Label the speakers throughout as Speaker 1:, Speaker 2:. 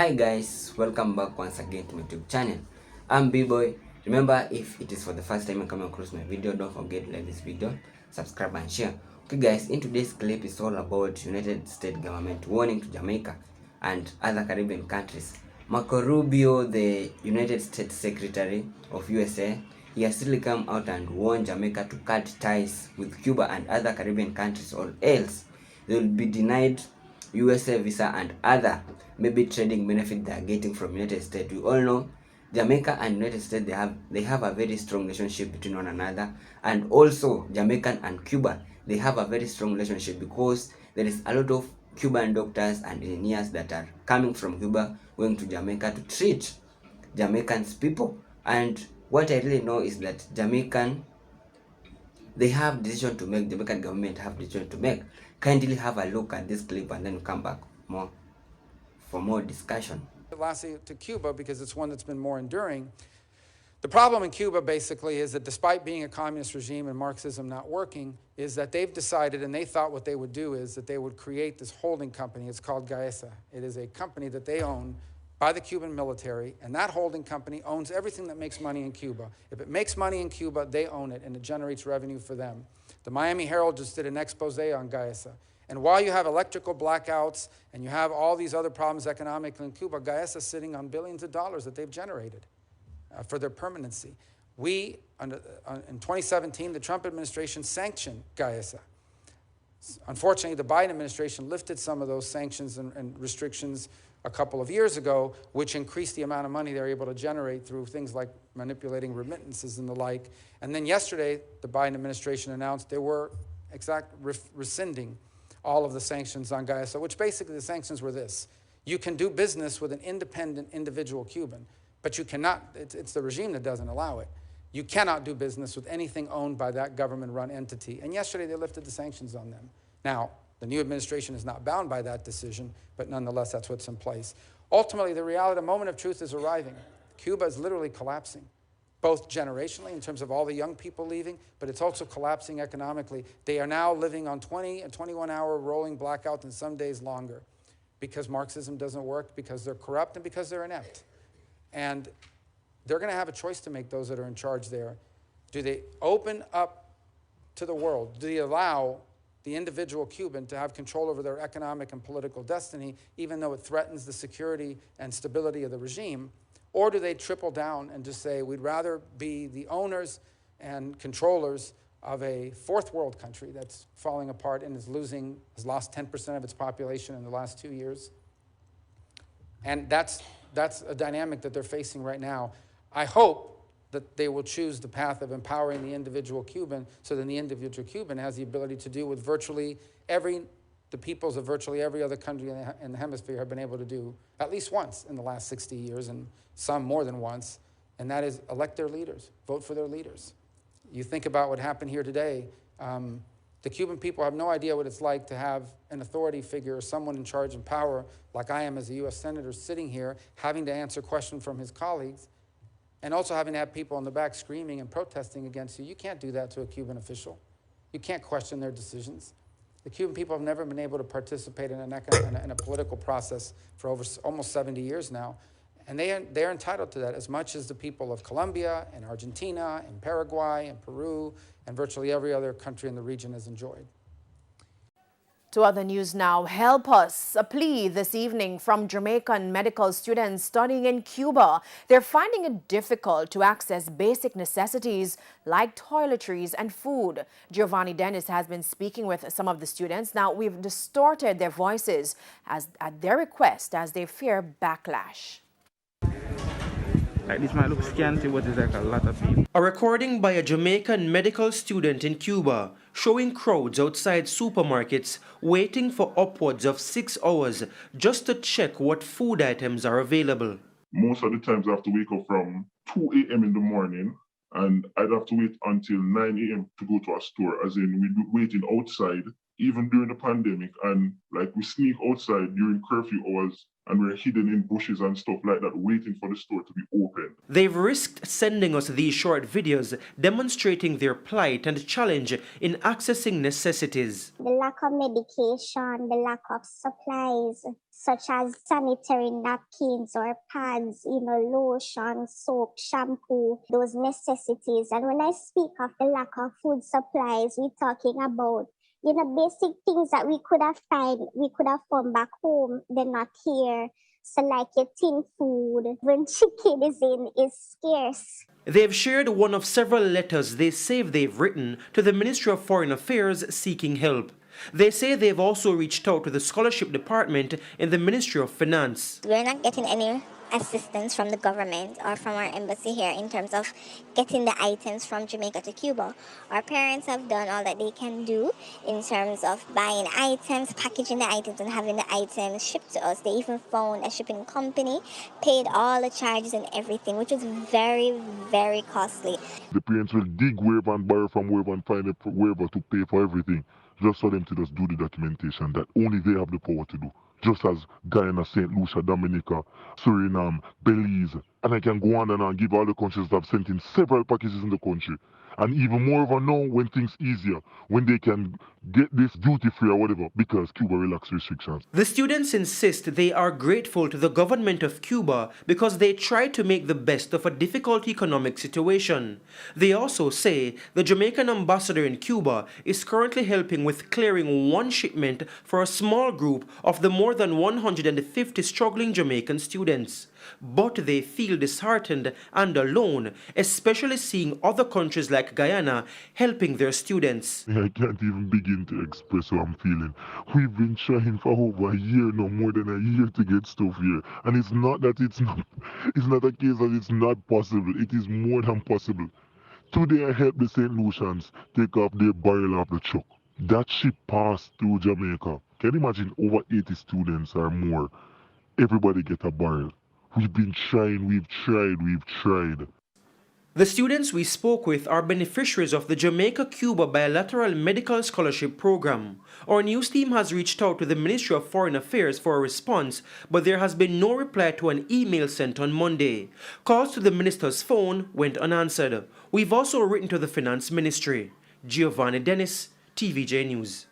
Speaker 1: Hi guys, welcome back once again to my YouTube channel. I'm B-Boy. Remember, if it is for the first time you come across my video, don't forget to like this video, subscribe and share. Okay guys, in today's clip is all about United States government warning to Jamaica and other Caribbean countries. Marco Rubio, the United States Secretary of U.S.A, he has really come out and warned Jamaica to cut ties with Cuba and other Caribbean countries, or else they will be denied U.S.A visa and other maybe trading benefit they are getting from United States. We all know Jamaica and United States, they have a very strong relationship between one another, and also Jamaican and Cuba, they have a very strong relationship because there is a lot of Cuban doctors and engineers that are coming from Cuba going to Jamaica to treat Jamaicans people. And what I really know is that they have decision to make. Jamaican government have decision to make. Kindly have a look at this clip and then we'll come back more for more discussion.
Speaker 2: Lastly, to Cuba, because it's one that's been more enduring. The problem in Cuba basically is that despite being a communist regime and Marxism not working, is that they've decided, and they thought what they would do is that they would create this holding company. It's called U.S.A. It is a company that they own by the Cuban military, and that holding company owns everything that makes money in Cuba. If it makes money in Cuba, they own it, and it generates revenue for them. The Miami Herald just did an expose on U.S.A. And while you have electrical blackouts and you have all these other problems economically in Cuba, U.S.A. is sitting on billions of dollars that they've generated for their permanency. In 2017, the Trump administration sanctioned U.S.A. Unfortunately, the Biden administration lifted some of those sanctions and restrictions a couple of years ago, which increased the amount of money they're able to generate through things like manipulating remittances and the like. And then yesterday, the Biden administration announced they were rescinding all of the sanctions on U.S.A, which basically the sanctions were this: you can do business with an independent individual Cuban, but you cannot, it's the regime that doesn't allow it. You cannot do business with anything owned by that government-run entity. And yesterday they lifted the sanctions on them. Now, the new administration is not bound by that decision, but nonetheless, that's what's in place. Ultimately, the reality, the moment of truth is arriving. Cuba is literally collapsing, both generationally in terms of all the young people leaving, but it's also collapsing economically. They are now living on 20 and 21-hour rolling blackouts and some days longer because Marxism doesn't work, because they're corrupt, and because they're inept. And they're going to have a choice to make, those that are in charge there. Do they open up to the world? Do they allow the individual Cuban to have control over their economic and political destiny, even though it threatens the security and stability of the regime? Or do they triple down and just say, we'd rather be the owners and controllers of a fourth world country that's falling apart and has lost 10% of its population in the last 2 years? And that's a dynamic that they're facing right now. I hope that they will choose the path of empowering the individual Cuban, so then the individual Cuban has the ability to do what the peoples of virtually every other country in the hemisphere have been able to do at least once in the last 60 years, and some more than once, and that is elect their leaders, vote for their leaders. You think about what happened here today. The Cuban people have no idea what it's like to have an authority figure or someone in charge and power, like I am as a U.S. Senator, sitting here having to answer questions from his colleagues, and also having to have people in the back screaming and protesting against you. You can't do that to a Cuban official. You can't question their decisions. The Cuban people have never been able to participate in a political process for almost 70 years now, and they're entitled to that as much as the people of Colombia and Argentina and Paraguay and Peru and virtually every other country in the region has enjoyed.
Speaker 3: To other news now. Help us. A plea this evening from Jamaican medical students studying in Cuba. They're finding it difficult to access basic necessities like toiletries and food. Giovanni Dennis has been speaking with some of the students. Now, we've distorted their voices at their request as they fear backlash.
Speaker 4: Like this might look scanty, but it's like a lot of people.
Speaker 5: A recording by a Jamaican medical student in Cuba showing crowds outside supermarkets waiting for upwards of 6 hours just to check what food items are available.
Speaker 6: Most of the times I have to wake up from 2 a.m. in the morning, and I'd have to wait until 9 a.m. to go to a store, as in we'd be waiting outside even during the pandemic, and like we sneak outside during curfew hours and we're hidden in bushes and stuff like that, waiting for the store to be open.
Speaker 5: They've risked sending us these short videos demonstrating their plight and challenge in accessing necessities.
Speaker 7: The lack of medication, the lack of supplies, such as sanitary napkins or pads, lotion, soap, shampoo, those necessities. And when I speak of the lack of food supplies, we're talking about basic things that we could have found back home. They're not here. So like your tin food, when chicken is scarce.
Speaker 5: They've shared one of several letters they say they've written to the Ministry of Foreign Affairs seeking help. They say they've also reached out to the scholarship department in the Ministry of Finance.
Speaker 7: We're not getting any assistance from the government or from our embassy here in terms of getting the items from Jamaica to Cuba. Our parents have done all that they can do in terms of buying items, packaging the items and having the items shipped to us. They even found a shipping company, paid all the charges and everything, which was very, very costly.
Speaker 6: The parents will dig wherever and borrow from wherever and find wherever to pay for everything, just for them to just do the documentation that only they have the power to do. Just as Guyana, St. Lucia, Dominica, Suriname, Belize, and I can go on and give all the countries that have sent in several packages in the country. And even more of a now when things easier, when they can get this duty-free or whatever, because Cuba relaxed restrictions.
Speaker 5: The students insist they are grateful to the government of Cuba because they try to make the best of a difficult economic situation. They also say the Jamaican ambassador in Cuba is currently helping with clearing one shipment for a small group of the more than 150 struggling Jamaican students. But they feel disheartened and alone, especially seeing other countries like Guyana helping their students.
Speaker 6: I can't even begin to express how I'm feeling. We've been trying for over a year now, more than a year, to get stuff here. And it's not a case that it's not possible. It is more than possible. Today I helped the St. Lucians take off their barrel off the truck. That ship passed through Jamaica. Can you imagine over 80 students or more? Everybody get a barrel. We've been trying, we've tried.
Speaker 5: The students we spoke with are beneficiaries of the Jamaica-Cuba Bilateral Medical Scholarship Program. Our news team has reached out to the Ministry of Foreign Affairs for a response, but there has been no reply to an email sent on Monday. Calls to the minister's phone went unanswered. We've also written to the Finance Ministry. Giovanni Dennis, TVJ News.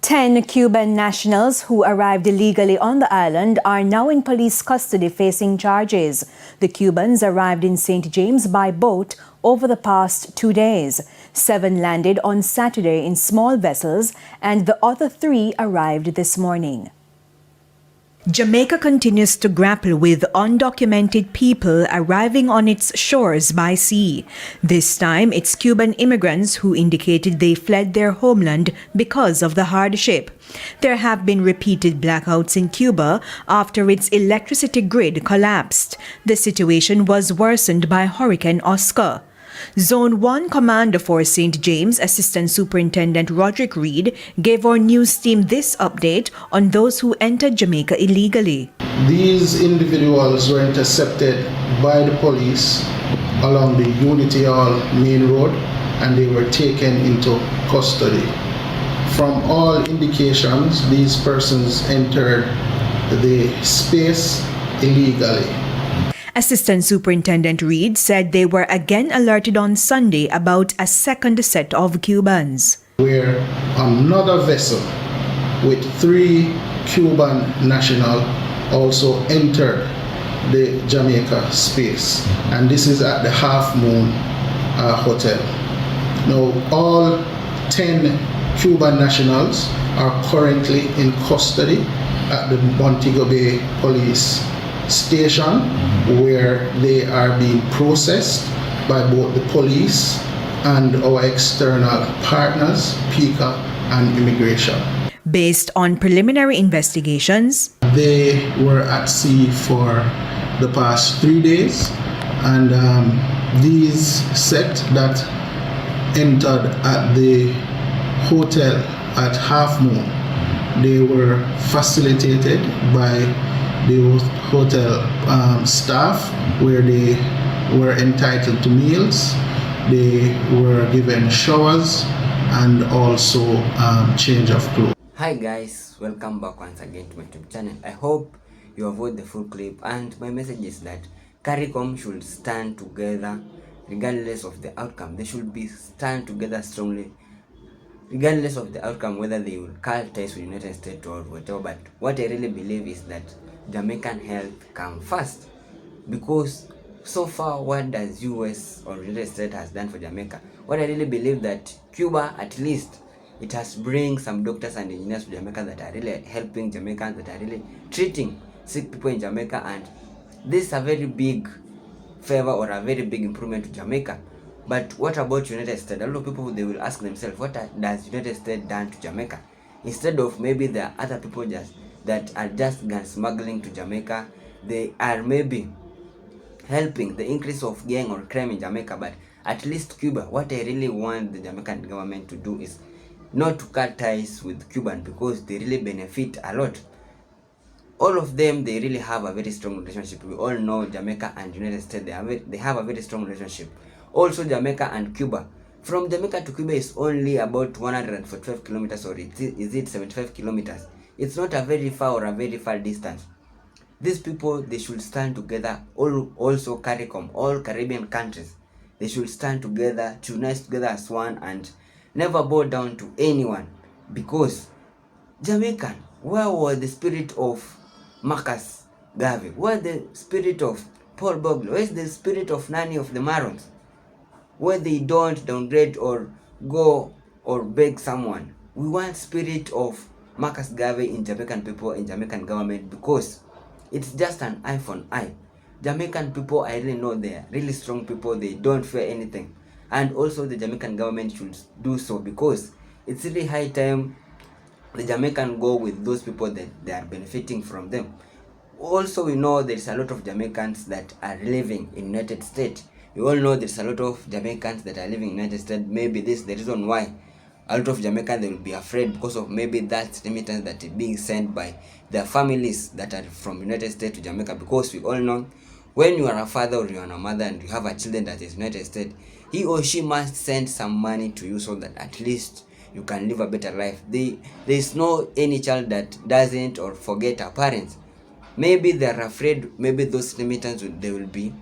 Speaker 8: 10 Cuban nationals who arrived illegally on the island are now in police custody facing charges. The Cubans arrived in St. James by boat over the past 2 days. 7 landed on Saturday in small vessels and the other 3 arrived this morning. Jamaica continues to grapple with undocumented people arriving on its shores by sea. This time, it's Cuban immigrants who indicated they fled their homeland because of the hardship. There have been repeated blackouts in Cuba after its electricity grid collapsed. The situation was worsened by Hurricane Oscar. Zone 1 Commander for St. James, Assistant Superintendent Roderick Reed, gave our news team this update on those who entered Jamaica illegally.
Speaker 9: These individuals were intercepted by the police along the Unity Hall main road and they were taken into custody. From all indications, these persons entered the space illegally.
Speaker 8: Assistant Superintendent Reed said they were again alerted on Sunday about a second set of Cubans.
Speaker 9: Where another vessel with 3 Cuban nationals also entered the Jamaica space, and this is at the Half Moon Hotel. Now, all 10 Cuban nationals are currently in custody at the Montego Bay Police Station, where they are being processed by both the police and our external partners, PICA and Immigration.
Speaker 8: Based on preliminary investigations,
Speaker 9: they were at sea for the past 3 days, and these set that entered at the hotel at Half Moon, they were facilitated by the hotel staff, where they were entitled to meals, they were given showers and also change of clothes.
Speaker 1: Hi guys, welcome back once again to my YouTube channel. I hope you have watched the full clip, and my message is that CARICOM should stand together regardless of the outcome. They should be stand together strongly regardless of the outcome, whether they will cut ties with United States or whatever. But what I really believe is that Jamaican health come first, because so far what does US or United States has done for Jamaica? What I really believe that Cuba, at least, it has bring some doctors and engineers to Jamaica that are really helping Jamaicans, that are really treating sick people in Jamaica, and this is a very big favor or a very big improvement to Jamaica. But what about United States? A lot of people, they will ask themselves, what does United States done to Jamaica? Instead of maybe there are other people just that are just gun smuggling to Jamaica, they are maybe helping the increase of gang or crime in Jamaica. But at least Cuba, what I really want the Jamaican government to do is not to cut ties with Cuban, because they really benefit a lot. All of them, they really have a very strong relationship. We all know Jamaica and United States, they have a very strong relationship. Also Jamaica and Cuba, from Jamaica to Cuba is only about 145 kilometers, or is it 75 kilometers. It's not a very far or a very far distance. These people, they should stand together. Also CARICOM, all Caribbean countries, they should stand together, to unite together as one, and never bow down to anyone. Because Jamaican, where was the spirit of Marcus Garvey? Where the spirit of Paul Bogle? Where is the spirit of Nani of the Marons? Where they don't downgrade or go or beg someone. We want spirit of Marcus Garvey in Jamaican people, in Jamaican government, because it's just an eye for an eye. Jamaican people, I really know they're really strong people. They don't fear anything. And also the Jamaican government should do so, because it's really high time the Jamaican go with those people that they are benefiting from them. Also, we know there is a lot of Jamaicans that are living in United States. We all know there's a lot of Jamaicans that are living in United States. Maybe this is the reason why a lot of Jamaicans, they will be afraid, because of maybe that remittance that is being sent by their families that are from United States to Jamaica. Because we all know, when you are a father or you are a mother and you have a children that is United States, he or she must send some money to you, so that at least you can live a better life. There is no any child that doesn't or forget her parents. Maybe they are afraid, maybe those remittance they will be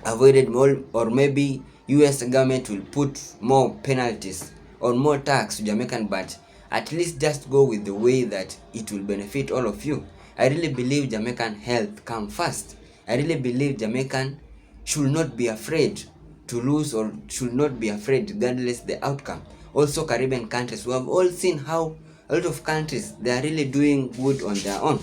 Speaker 1: avoided more, or maybe U.S. government will put more penalties or more tax to Jamaican. But at least just go with the way that it will benefit all of you. I really believe Jamaican health come first. I really believe Jamaican should not be afraid to lose, or should not be afraid regardless the outcome. Also Caribbean countries, we have all seen how a lot of countries, they are really doing good on their own.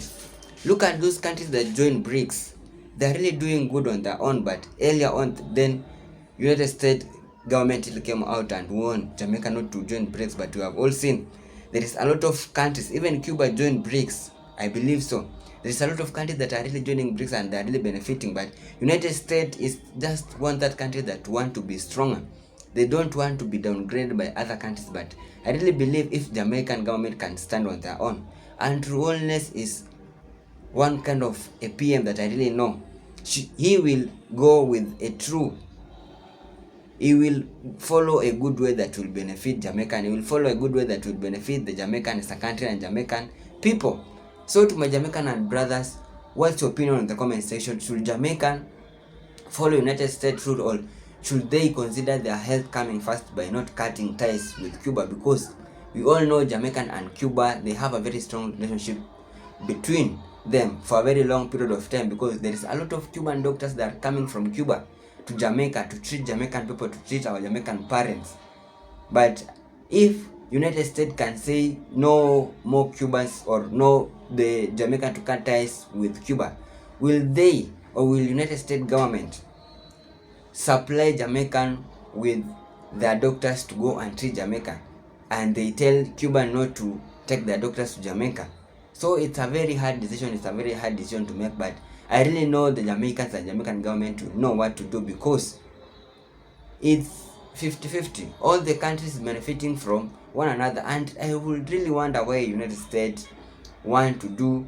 Speaker 1: Look at those countries that join BRICS. They are really doing good on their own. But earlier on, then United States government came out and warned Jamaica not to join BRICS. But we have all seen there is a lot of countries, even Cuba joined BRICS, I believe so. There is a lot of countries that are really joining BRICS and they are really benefiting. But United States is just one that country that want to be stronger. They don't want to be downgraded by other countries. But I really believe if Jamaican government can stand on their own, Andrew Holness is one kind of a PM that I really know. He will go with a true, he will follow a good way that will benefit Jamaica, and he will follow a good way that will benefit the Jamaican as a country and Jamaican people. So to my Jamaican and brothers, what's your opinion in the comment section? Should Jamaican follow United States rule, or should they consider their health coming first by not cutting ties with Cuba? Because we all know Jamaican and Cuba, they have a very strong relationship between them for a very long period of time, because there is a lot of Cuban doctors that are coming from Cuba to Jamaica to treat Jamaican people, to treat our Jamaican parents. But if United States can say no more Cubans, or no the Jamaican to cut ties with Cuba, will they, or will United States government supply Jamaican with their doctors to go and treat Jamaica, and they tell Cuba not to take their doctors to Jamaica? So it's a very hard decision. It's a very hard decision to make. But I really know the Jamaicans and Jamaican government will know what to do, because it's 50-50. All the countries benefiting from one another, and I would really wonder why United States want to do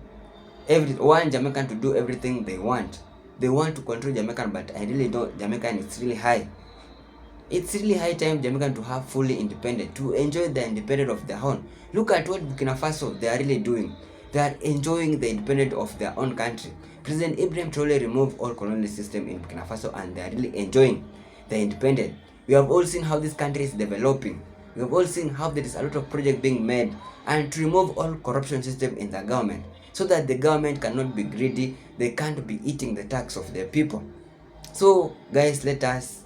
Speaker 1: want Jamaican to do everything they want. They want to control Jamaican, but I really don't. Jamaican is really high. It's really high time Jamaican to have fully independent, to enjoy the independence of their own. Look at what Burkina Faso they are really doing. They are enjoying the independence of their own country. President Ibrahim Traoré removed all colonial system in Burkina Faso and they are really enjoying the independence. We have all seen how this country is developing. We have all seen how there is a lot of projects being made, and to remove all corruption system in the government so that the government cannot be greedy, they can't be eating the tax of their people. So guys, let us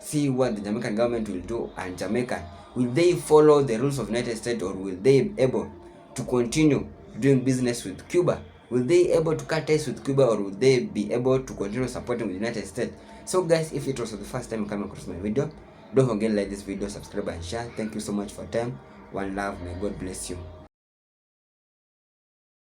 Speaker 1: see what the Jamaican government will do, and Jamaica, will they follow the rules of United States, or will they be able to continue doing business with Cuba? Will they able to cut ties with Cuba, or will they be able to continue supporting the United States? So guys, if it was the first time coming across my video, don't forget to like this video, subscribe and share. Thank you so much for time. One love, may God bless you.